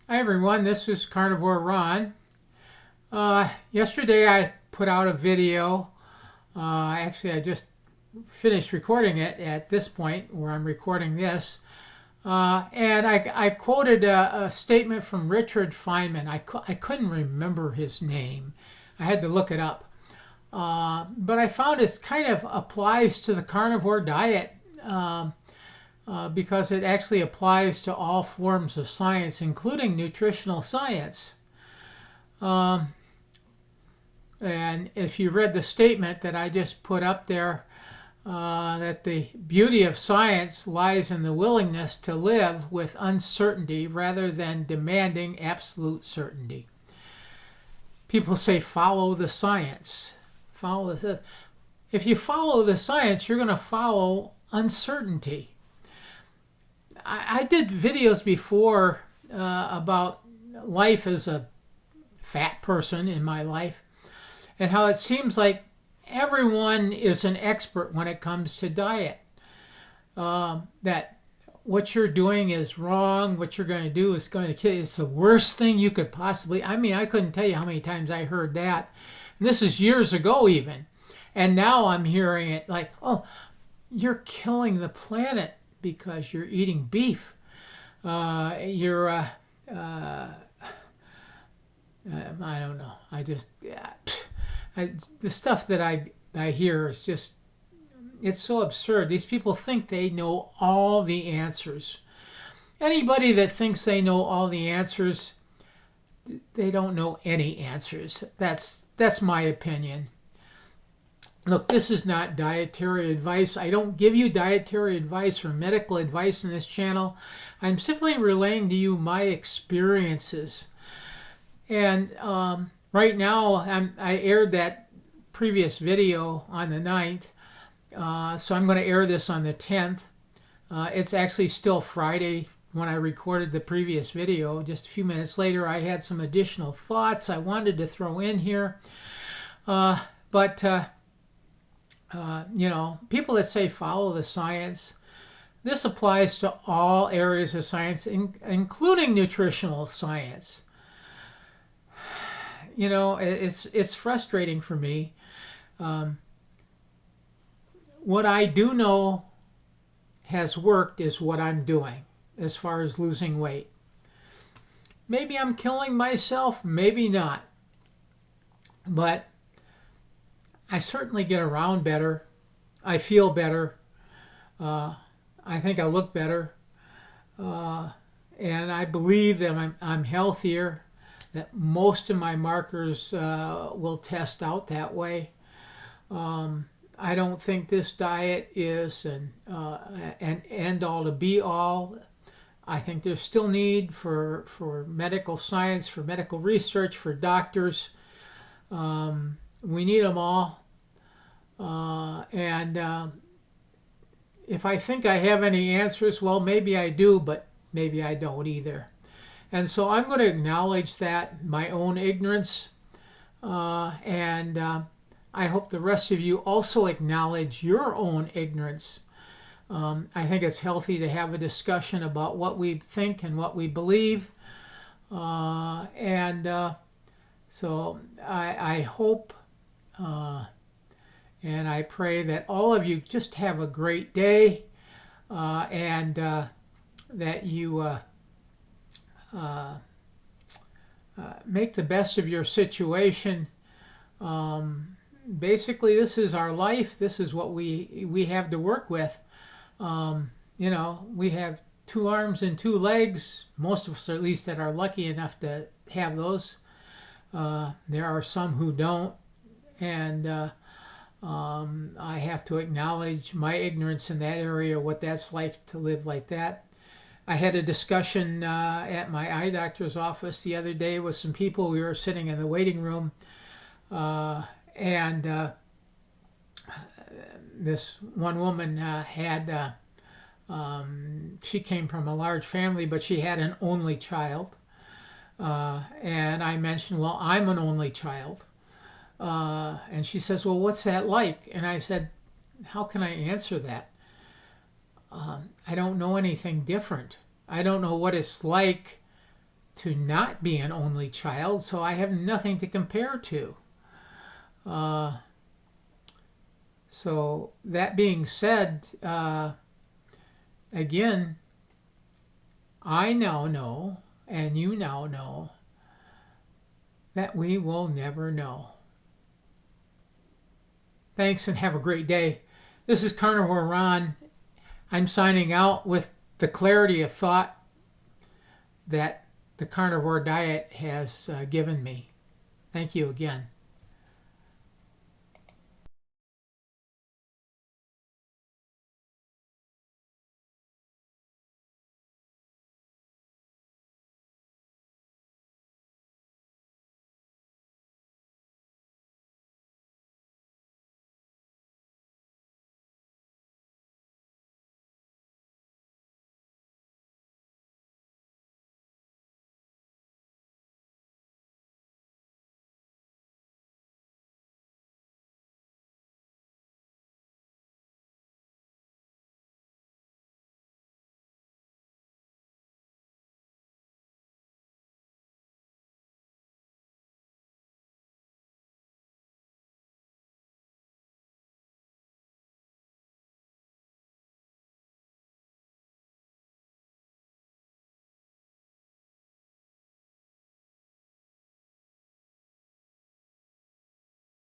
Hi everyone, this is Carnivore Ron. Yesterday I put out a video. Actually, I just finished recording it at this point where I'm recording this. And I quoted a statement from Richard Feynman. I couldn't remember his name. I had to look it up. But I found it kind of applies to the carnivore diet. Because it actually applies to all forms of science, including nutritional science. And if you read the statement that I just put up there, that the beauty of science lies in the willingness to live with uncertainty rather than demanding absolute certainty. People say, follow the science. If you follow the science, you're going to follow uncertainty. I did videos before about life as a fat person in my life and how it seems like everyone is an expert when it comes to diet. That what you're doing is wrong, what you're going to do is going to kill you. It's the worst thing you could possibly... I couldn't tell you how many times I heard that. And this is years ago even. And now I'm hearing it like, oh, you're killing the planet because you're eating beef. I don't know. The stuff that I hear is just, it's so absurd. These people think they know all the answers. Anybody that thinks they know all the answers, they don't know any answers. That's my opinion. Look, this is not dietary advice. I don't give you dietary advice or medical advice in this channel. I'm simply relaying to you my experiences. And right now, I aired that previous video on the 9th. So I'm going to air this on the 10th. It's actually still Friday when I recorded the previous video. Just a few minutes later, I had some additional thoughts I wanted to throw in here. People that say follow the science, this applies to all areas of science, including nutritional science. It's frustrating for me. What I do know has worked is what I'm doing as far as losing weight. Maybe I'm killing myself, maybe not. But I certainly get around better. I feel better. I think I look better. And I believe that I'm healthier, that most of my markers will test out that way. I don't think this diet is an end all to be all. I think there's still need for medical science, for medical research, for doctors. We need them all. If I think I have any answers, well, maybe I do, but maybe I don't either. And so I'm going to acknowledge that, my own ignorance. I hope the rest of you also acknowledge your own ignorance. I think it's healthy to have a discussion about what we think and what we believe. So I hope and I pray that all of you just have a great day and that you make the best of your situation. Basically, this is our life. This is what we have to work with. We have 2 arms and 2 legs. Most of us, at least, that are lucky enough to have those. There are some who don't. And I have to acknowledge my ignorance in that area, what that's like to live like that. I had a discussion at my eye doctor's office the other day with some people. We were sitting in the waiting room, and this one woman she came from a large family, but she had an only child. And I mentioned, well, I'm an only child. And she says, well, what's that like? And I said, how can I answer that? I don't know anything different. I don't know what it's like to not be an only child, so I have nothing to compare to. So that being said, again, I now know, and you now know, that we will never know. Thanks and have a great day. This is Carnivore Ron. I'm signing out with the clarity of thought that the carnivore diet has given me. Thank you again.